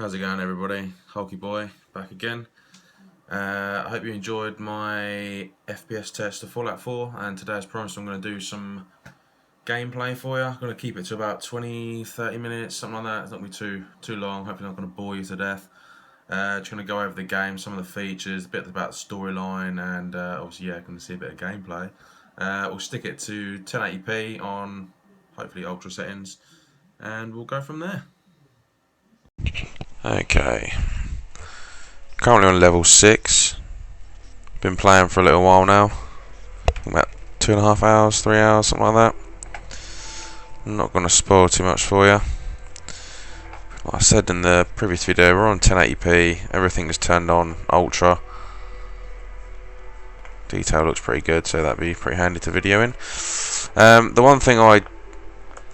How's it going, everybody? Hulky Boy back again. I hope you enjoyed my FPS test of Fallout 4, and today, as promised, I'm going to do some gameplay for you. I'm going to keep it to about 20-30 minutes, something like that. It's not going to be too long. Hopefully, not going to bore you to death. Just going to go over the game, some of the features, a bit about the storyline, and obviously, going to see a bit of gameplay. We'll stick it to 1080p on hopefully ultra settings, and we'll go from there. Okay, currently on level 6. Been playing for a little while now. About 2.5 hours, 3 hours, something like that. I'm not going to spoil too much for you. Like I said in the previous video, we're on 1080p. Everything is turned on ultra. Detail looks pretty good, so that'd be pretty handy to video in. The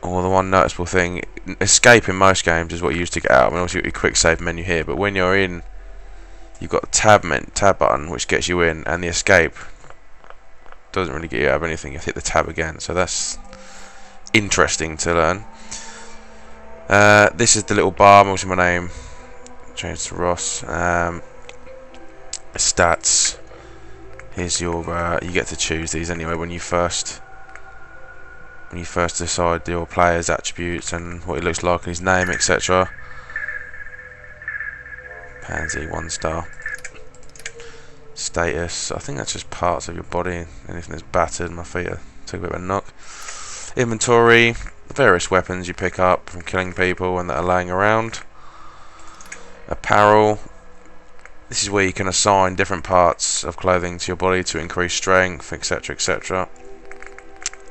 one noticeable thing, escape in most games is what you use to get out. I mean, obviously you've got your quick save menu here, but when you're in, you've got the tab button which gets you in, and the escape doesn't really get you out of anything. You hit the tab again, so that's interesting to learn. This is the little bar. I'm using my name, change to Ross. Stats. Here's your. You get to choose these anyway when you first decide your player's attributes and what he looks like and his name, etc. Pansy 1 star. Status, I think that's just parts of your body. Anything that's battered. My feet took a bit of a knock. Inventory, various weapons you pick up from killing people and that are laying around. Apparel, this is where you can assign different parts of clothing to your body to increase strength, etc, etc.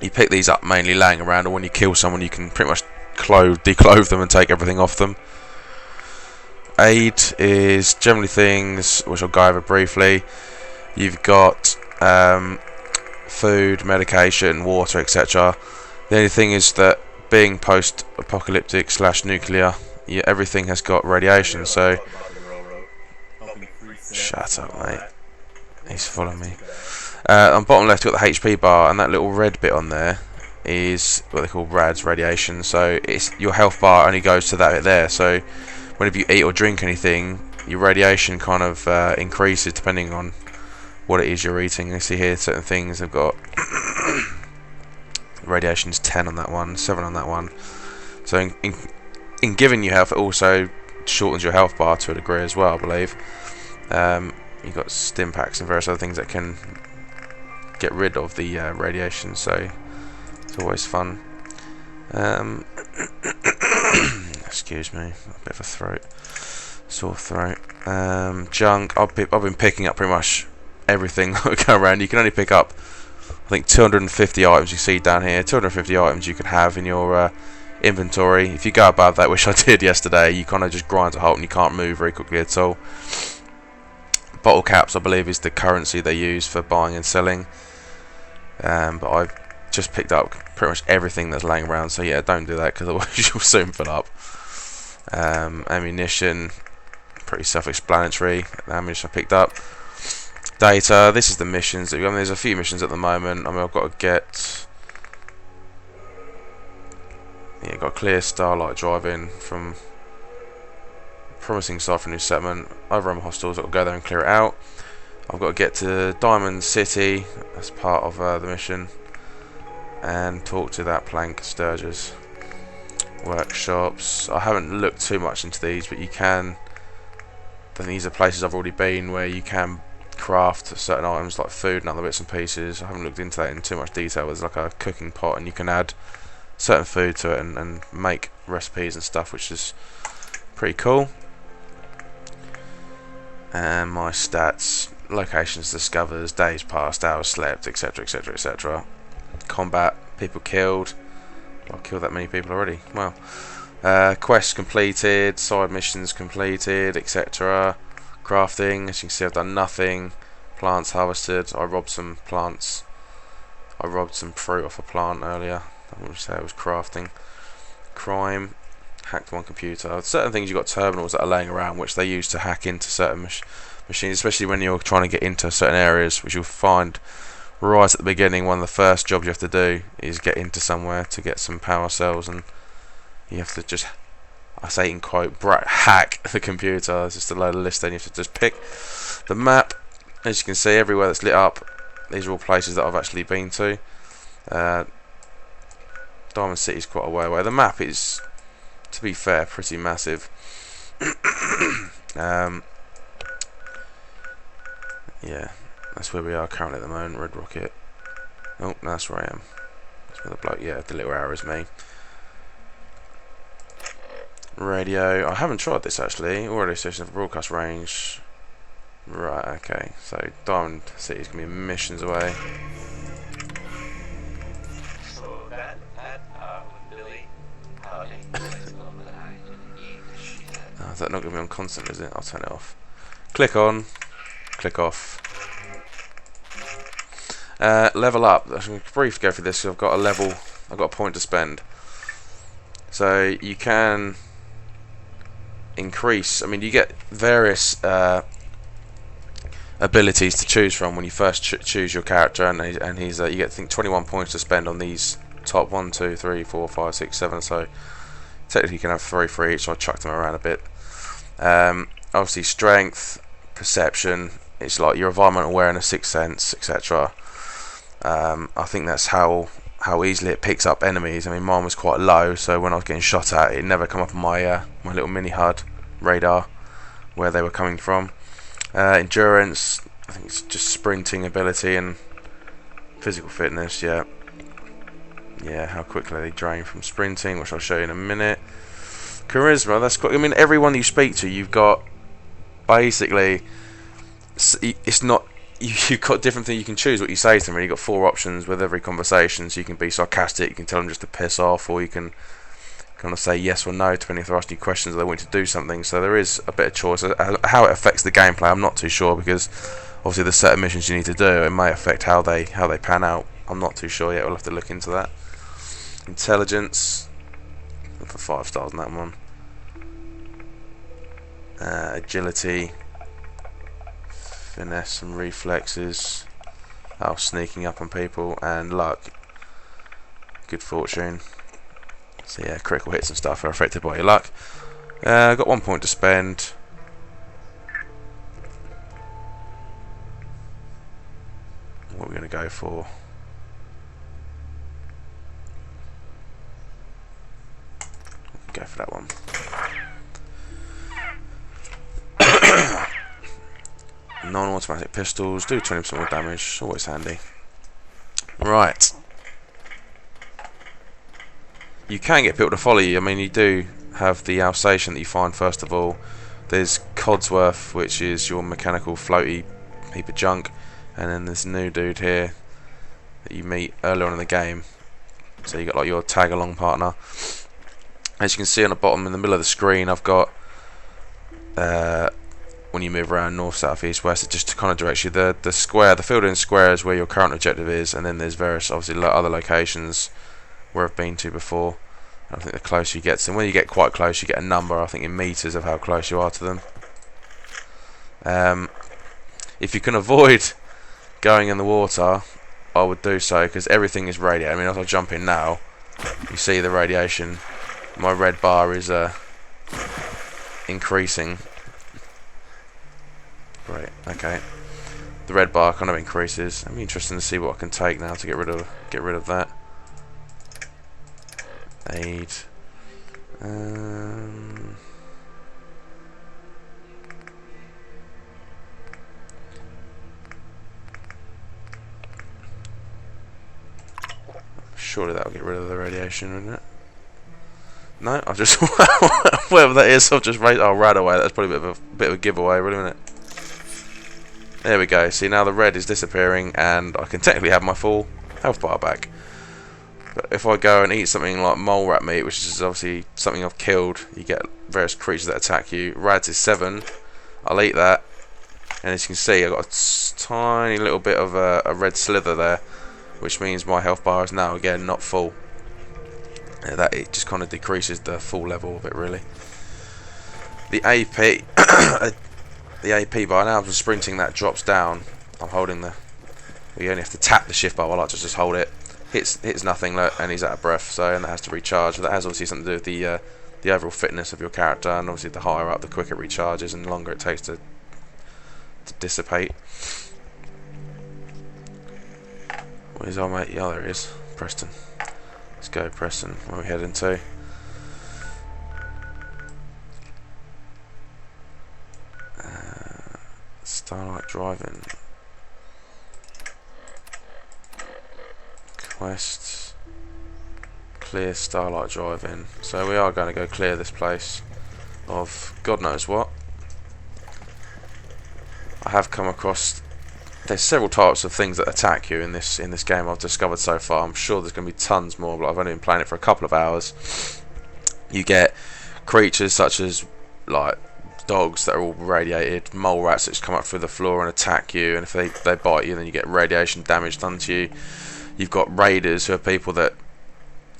You pick these up mainly laying around, or when you kill someone you can pretty much declothe them and take everything off them. Aid is generally things which I'll go over briefly. You've got food, medication, water, etc. The only thing is that being post-apocalyptic / nuclear, everything has got radiation, so... Shut up, mate. He's following me. On bottom left, you've got the HP bar, and that little red bit on there is what they call RADS, radiation. So it's your health bar only goes to that bit there. So whenever you eat or drink anything, your radiation kind of increases depending on what it is you're eating. You see here certain things have got radiation's 10 on that one, 7 on that one. So in giving you health, it also shortens your health bar to a degree as well, I believe. You've got stim packs and various other things that can get rid of the radiation, so it's always fun. Excuse me, a bit of a sore throat. Junk, I've been picking up pretty much everything that would go around. You can only pick up, I think, 250 items. You see down here, 250 items you can have in your inventory. If you go above that, which I did yesterday, you kind of just grind to halt and you can't move very quickly at all. Bottle caps, I believe, is the currency they use for buying and selling. But I've just picked up pretty much everything that's laying around, so yeah, don't do that because otherwise you'll soon fill up. Ammunition, pretty self-explanatory. The ammunition I picked up. Data, this is the missions. There's a few missions at the moment. I've got to get... Yeah, got a clear Starlight drive-in from promising site for a new settlement. Overrun hostels, I've got to go there and clear it out. I've got to get to Diamond City as part of the mission and talk to that Plank Sturgis. Workshops, I haven't looked too much into these, but you can... I think these are places I've already been where you can craft certain items like food and other bits and pieces. I haven't looked into that in too much detail. There's like a cooking pot and you can add certain food to it and make recipes and stuff, which is pretty cool. And my stats, locations discovered, days passed, hours slept, etc, etc, etc. Combat, people killed. I've killed that many people already. Well, quests completed, side missions completed, etc. Crafting, as you can see, I've done nothing. Plants harvested. I robbed some plants. I robbed some fruit off a plant earlier. I wouldn't say it was crafting. Crime, hacked one computer. Certain things, you've got terminals that are laying around which they use to hack into certain machines, especially when you're trying to get into certain areas, which you'll find right at the beginning. One of the first jobs you have to do is get into somewhere to get some power cells, and you have to just I say in quote, hack the computer. It's just a load of lists, then you have to just pick the map. As you can see, everywhere that's lit up, these are all places that I've actually been to. Diamond City's quite a way away. The map is, to be fair, pretty massive. Yeah, that's where we are currently at the moment. Red Rocket. Oh, that's where I am. That's where the bloke, yeah, the little arrow is me. Radio. I haven't tried this actually. Audio station for broadcast range. Right, okay. So Diamond City's gonna be missions away. So that Billy, Oh, is that not gonna be on constant, is it? I'll turn it off. Click on. Click off. Level up. I'm going to briefly go through this because I've got a level. I've got a point to spend. So you can increase. I mean, you get various abilities to choose from when you first choose your character, and he's you get, I think, 21 points to spend on these top 1, 2, 3, 4, 5, 6, 7. So technically you can have 3 for each. So I chucked them around a bit. Obviously, strength, perception. It's like your environmental awareness, sixth sense, etc. I think that's how easily it picks up enemies. I mean, mine was quite low, so when I was getting shot at, it never come up on my my little mini HUD radar where they were coming from. Endurance, I think it's just sprinting ability, and physical fitness. Yeah, how quickly they drain from sprinting, which I'll show you in a minute. Charisma, that's quite. I mean, everyone you speak to, you've got basically. It's not. You've got different things you can choose what you say to them. You've got 4 options with every conversation. So you can be sarcastic, you can tell them just to piss off, or you can kind of say yes or no depending if they're asking you questions or they want you to do something. So there is a bit of choice. How it affects the gameplay, I'm not too sure, because obviously there's certain missions you need to do. It may affect how they pan out. I'm not too sure yet. We'll have to look into that. Intelligence, for 5 stars on that one. Agility. Finesse and reflexes. Oh, sneaking up on people, and luck. Good fortune. So yeah, critical hits and stuff are affected by your luck. I've got 1 point to spend. What are we going to go for? Go for that one. Non-automatic pistols do 20% more damage, always handy. Right. You can get people to follow you. I mean, you do have the Alsatian that you find first of all. There's Codsworth, which is your mechanical floaty heap of junk, and then this new dude here that you meet earlier on in the game. So you got like your tag along partner. As you can see on the bottom in the middle of the screen, I've got when you move around north, south, east, west, it just kind of directs you. The square, the filled in square is where your current objective is, and then there's various obviously other locations where I've been to before. I think the closer you get to them, when you get quite close, you get a number, I think in meters, of how close you are to them. If you can avoid going in the water, I would do so, because everything is radiated. I mean, as I jump in now, you see the radiation. My red bar is increasing. Great, okay. The red bar kind of increases. I'm interested to see what I can take now to get rid of that. Aid. Surely that'll get rid of the radiation, wouldn't it? No, I've just whatever that is, I've just raised. Oh, right away. That's probably a bit of a giveaway, really, isn't it? There we go. See, now the red is disappearing, and I can technically have my full health bar back. But if I go and eat something like mole rat meat, which is obviously something I've killed, you get various creatures that attack you. Rads is 7. I'll eat that, and as you can see, I've got a tiny little bit of a red slither there, which means my health bar is now again not full. That it just kind of decreases the full level of it, really. The AP, the AP bar, now I'm sprinting, that drops down. I'm holding the. You only have to tap the shift bar. I like to just hold it. Hits nothing, look, and he's out of breath. So, and that has to recharge. That has obviously something to do with the overall fitness of your character, and obviously the higher up, the quicker it recharges and the longer it takes to dissipate. Where's our mate? Yeah, there he is. Preston. Let's go, Preston. Where are we heading to? Starlight Driving. Quests. Clear Starlight Driving. So we are going to go clear this place of God knows what. I have come across. There's several types of things that attack you in this game I've discovered so far. I'm sure there's going to be tons more, but I've only been playing it for a couple of hours. You get creatures such as like dogs that are all radiated, mole rats that just come up through the floor and attack you, and if they bite you, then you get radiation damage done to you. You've got raiders who are people that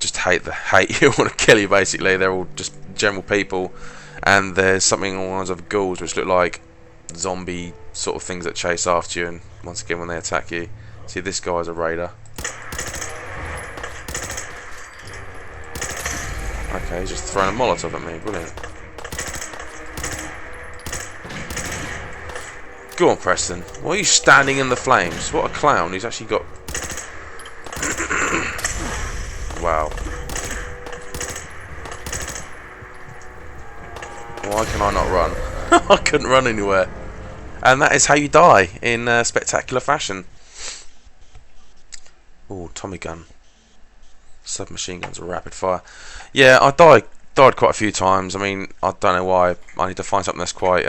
just hate you, want to kill you basically. They're all just general people, and there's something along the lines of ghouls which look like zombie sort of things that chase after you, and once again when they attack you. See, this guy's a raider. Okay, he's just throwing a Molotov at me, brilliant. Go on, Preston. Why are you standing in the flames? What a clown. He's actually got... Wow. Why can I not run? I couldn't run anywhere. And that is how you die in spectacular fashion. Oh, Tommy gun. Submachine guns are rapid fire. Yeah, I died quite a few times. I mean, I don't know why. I need to find something that's quite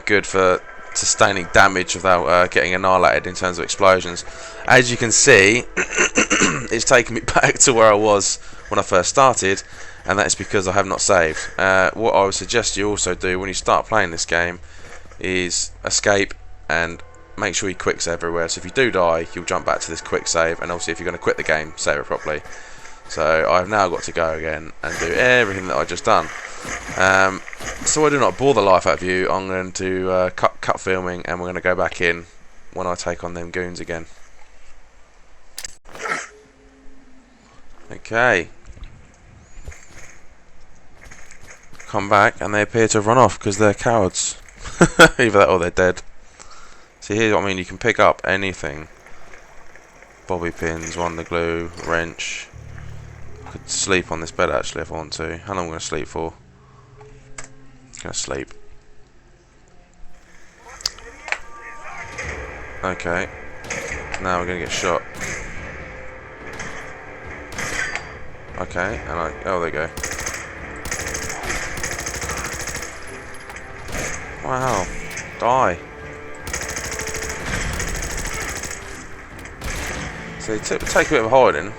good for sustaining damage without getting annihilated in terms of explosions. As you can see, it's taken me back to where I was when I first started, and that is because I have not saved. What I would suggest you also do when you start playing this game is escape and make sure you quick save everywhere. So if you do die, you'll jump back to this quick save, and obviously if you're going to quit the game, save it properly. So I've now got to go again and do everything that I've just done. So I do not bore the life out of you. I'm going to cut filming, and we're going to go back in when I take on them goons again. Okay. Come back, and they appear to have run off because they're cowards. Either that or they're dead. See, here's what I mean. You can pick up anything. Bobby pins, wonder glue, wrench. I could sleep on this bed actually if I want to. How long am I going to sleep for? I'm going to sleep. Okay. Now we're going to get shot. Okay, and oh, there you go. Wow. Die. So take a bit of hiding,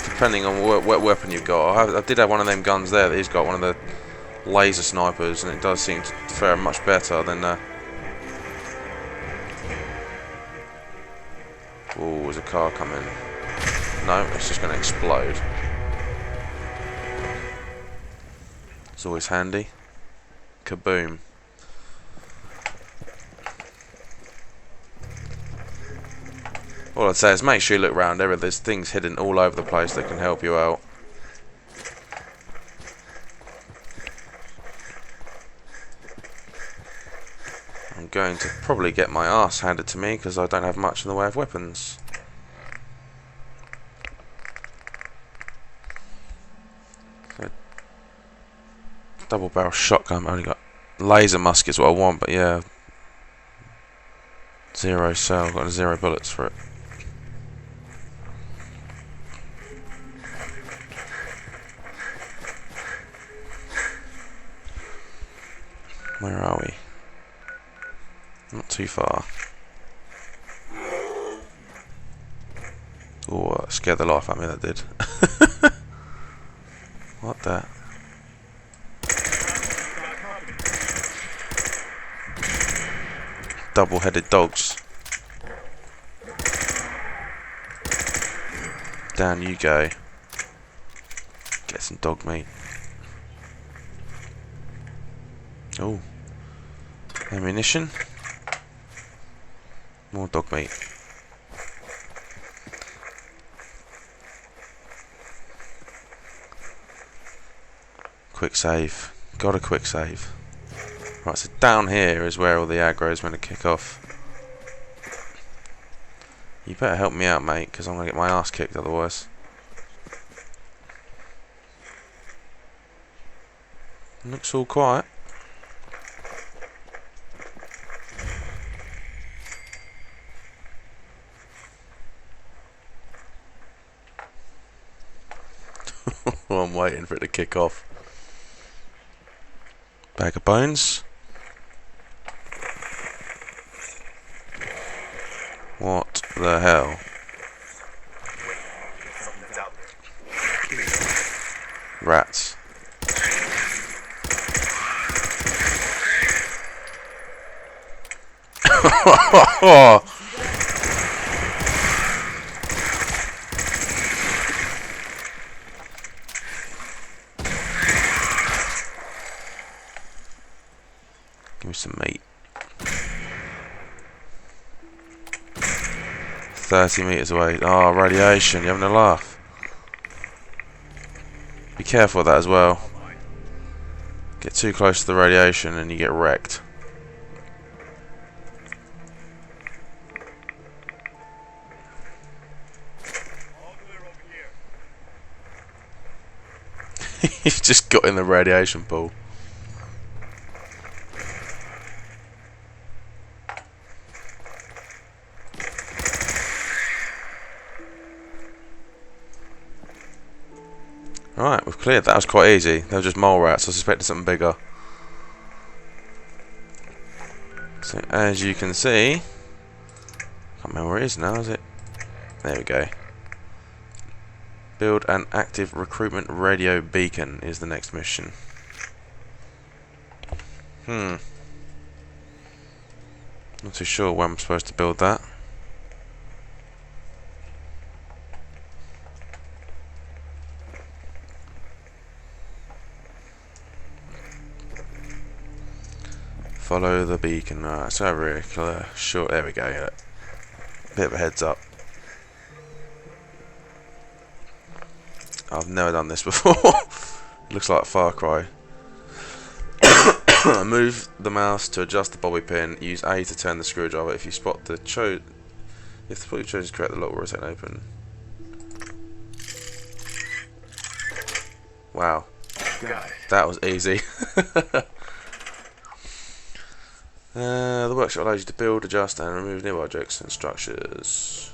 depending on what weapon you've got. I did have one of them guns there that he's got, one of the laser snipers, and it does seem to fare much better than... Oh, there's a car coming. No, it's just going to explode. It's always handy. Kaboom. All I'd say is make sure you look around. There's things hidden all over the place that can help you out. I'm going to probably get my arse handed to me because I don't have much in the way of weapons. So, double barrel shotgun. I've only got laser musket's what I want, but yeah, 0 cell. I've got 0 bullets for it. Where are we? Not too far. Oh, that scared the life out of me, that did. What the? Double-headed dogs. Down you go. Get some dog meat. Oh. Ammunition. More dog meat. quick save. Got a quick save. Right, so down here is where all the aggro is meant to kick off. You better help me out, mate, because I'm going to get my ass kicked otherwise. Looks all quiet. I'm waiting for it to kick off. Bag of bones. What the hell? Rats. Give me some meat. 30 meters away. Oh, radiation. You're having a laugh. Be careful of that as well. Get too close to the radiation and you get wrecked. He's just got in the radiation pool. Right, we've cleared. That was quite easy. They were just mole rats. I suspected something bigger. So as you can see, can't remember where it is now, is it? There we go. Build an active recruitment radio beacon is the next mission. Not too sure where I'm supposed to build that. Follow the beacon. Right, it's over here. Short. There we go. Yeah. Bit of a heads up. I've never done this before. It looks like a Far Cry. Move the mouse to adjust the bobby pin. Use A to turn the screwdriver. If you spot the if the spot you chose is correct, the lock will rotate and open. Wow. Got it. That was easy. The workshop allows you to build, adjust, and remove nearby objects and structures.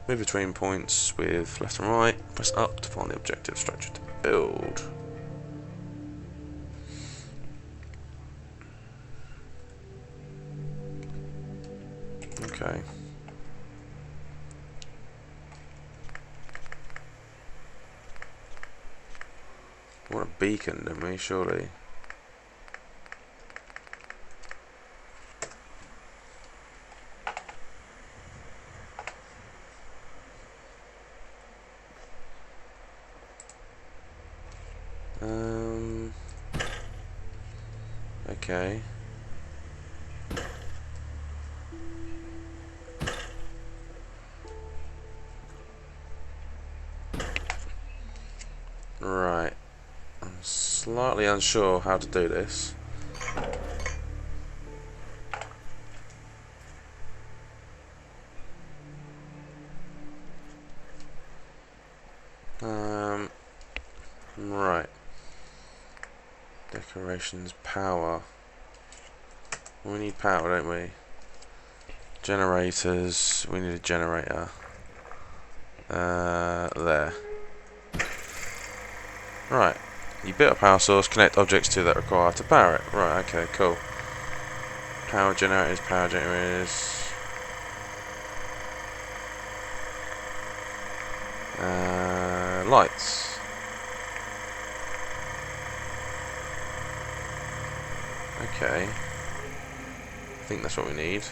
Move between points with left and right. Press up to find the objective structure to build. Okay. What a beacon, didn't we? Surely. Okay. Right. I'm slightly unsure how to do this. Right. Decorations, power. We need power, don't we? Generators. We need a generator. There. Right. You built a power source. Connect objects to that require to power it. Right. Okay. Cool. Power generators. Power generators. Lights. Okay. I think that's what we need.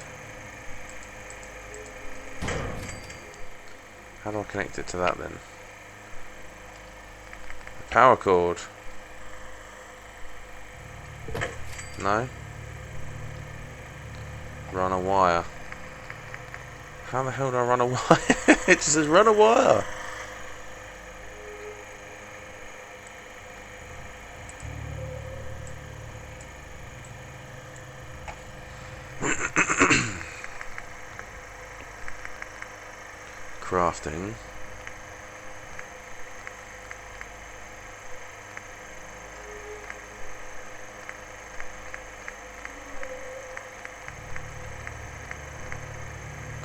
How do I connect it to that then? A power cord. No? Run a wire. How the hell do I run a wire? It just says run a wire. crafting.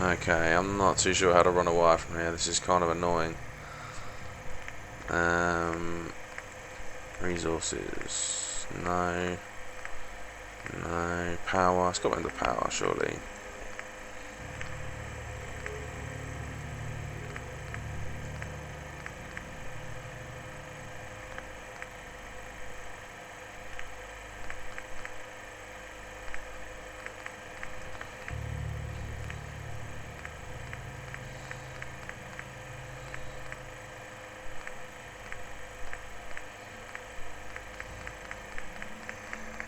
Okay, I'm not too sure how to run a wire from here. This is kind of annoying. Resources. No. No. Power. It's got to be the power, surely.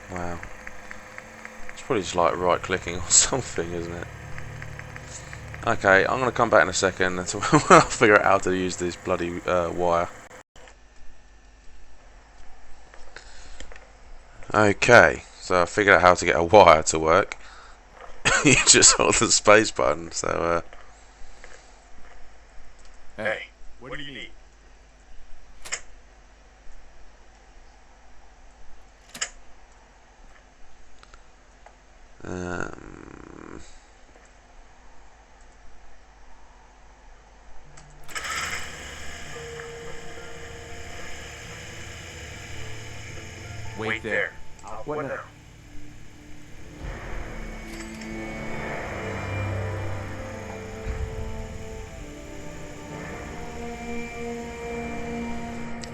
Wow. It's probably just like right clicking or something, isn't it? Okay, I'm going to come back in a second until I'll figure out how to use this bloody wire. Okay, so I figured out how to get a wire to work. You just hold the space button, so Hey, what do you need? um, Wait there. What now?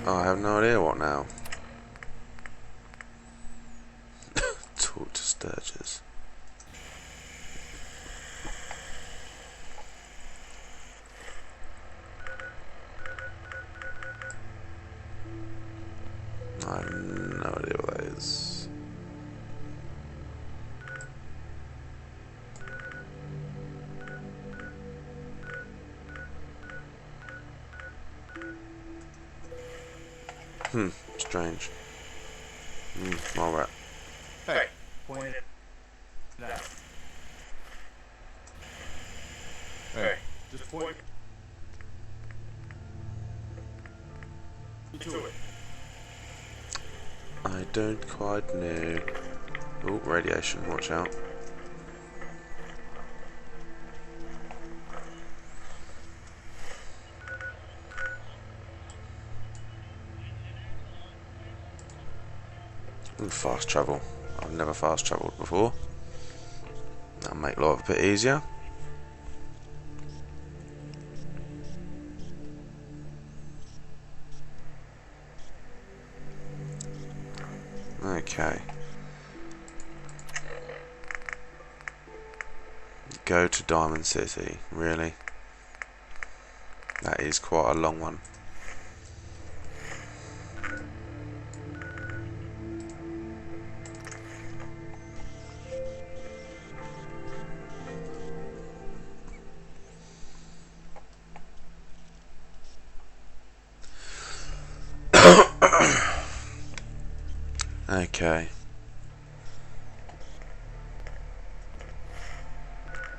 oh, I have no idea what now. Talk to Sturgis. I have no idea what that is. Strange. Alright. Hey, point it now. Hey, just point to it. I don't quite know. Oh, radiation, watch out. Ooh, fast travel. I've never fast travelled before. That'll make life a bit easier. Okay. Go to Diamond City, really? That is quite a long one. Okay.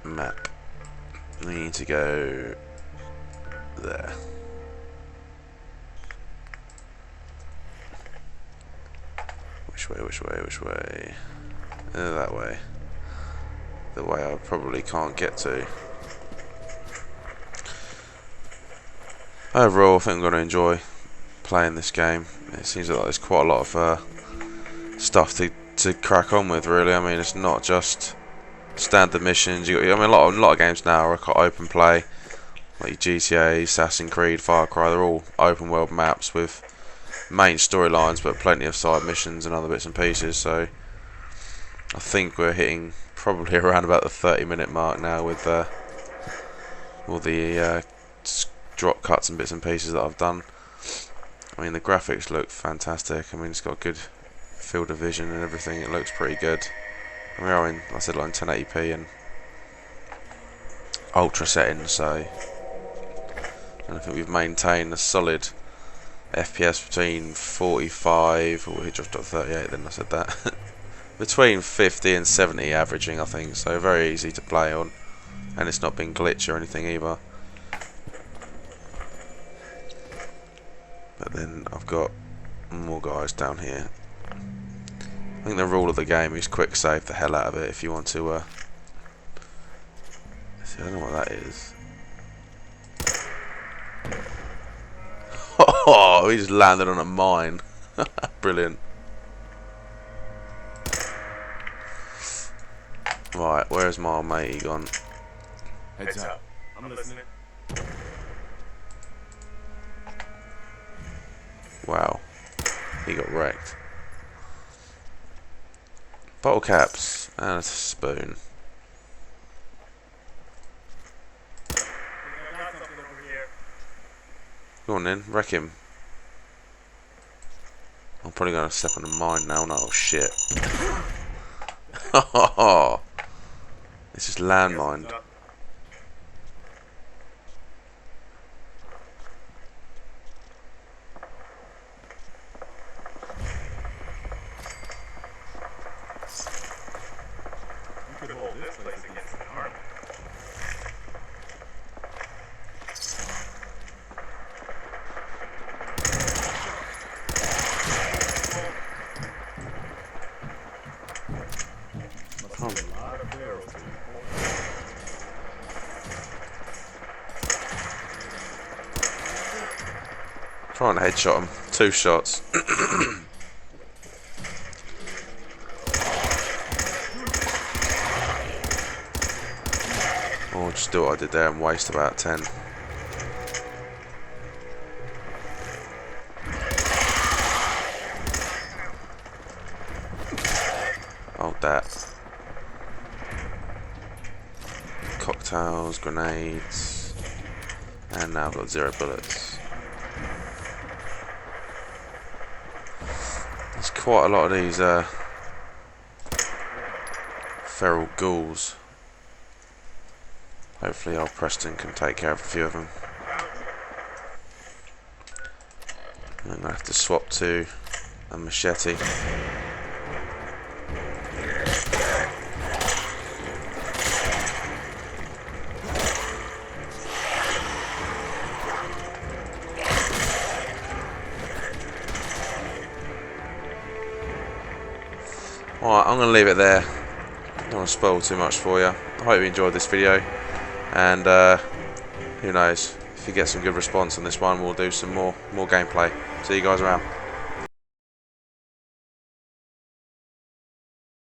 Map. We need to go there. Which way, which way, which way? That way. The way I probably can't get to. Overall, I think I'm going to enjoy playing this game. It seems like there's quite a lot of stuff to crack on with, really. I mean, it's not just standard missions. I mean, a lot of games now are quite open play, like GTA, Assassin's Creed, Far Cry. They're all open world maps with main storylines, but plenty of side missions and other bits and pieces. So I think we're hitting probably around about the 30-minute mark now with all the drop cuts and bits and pieces that I've done. I mean, the graphics look fantastic. I mean, it's got good field of vision and everything. It looks pretty good. We are in, like I said, like in 1080p and ultra settings, so and I think we've maintained a solid FPS between 45. Oh, we dropped up 38. Then I said that between 50 and 70 averaging, I think. So very easy to play on, and it's not been glitched or anything either. But then I've got more guys down here. I think the rule of the game is quick save the hell out of it if you want to. See, I don't know what that is. Oh, he just landed on a mine. Brilliant. Right, where's my matey gone? Heads up. I'm listening. Wow, he got wrecked. Bottle caps and a spoon. I got something over here. Go on then, wreck him. I'm probably gonna step on a mine now. No, shit. It's just landmined. You could hold this place against an army. Oh. A lot of barrels. Trying to headshot him. 2 shots. Oh, just do what I did there and waste about 10. Hold that. Cocktails, grenades, and now I've got 0 bullets. There's quite a lot of these feral ghouls. Hopefully old Preston can take care of a few of them. I'm going to have to swap to a machete. Alright, I'm going to leave it there. Don't want to spoil too much for you. I hope you enjoyed this video. And who knows, if you get some good response on this one, we'll do some more gameplay. See you guys around.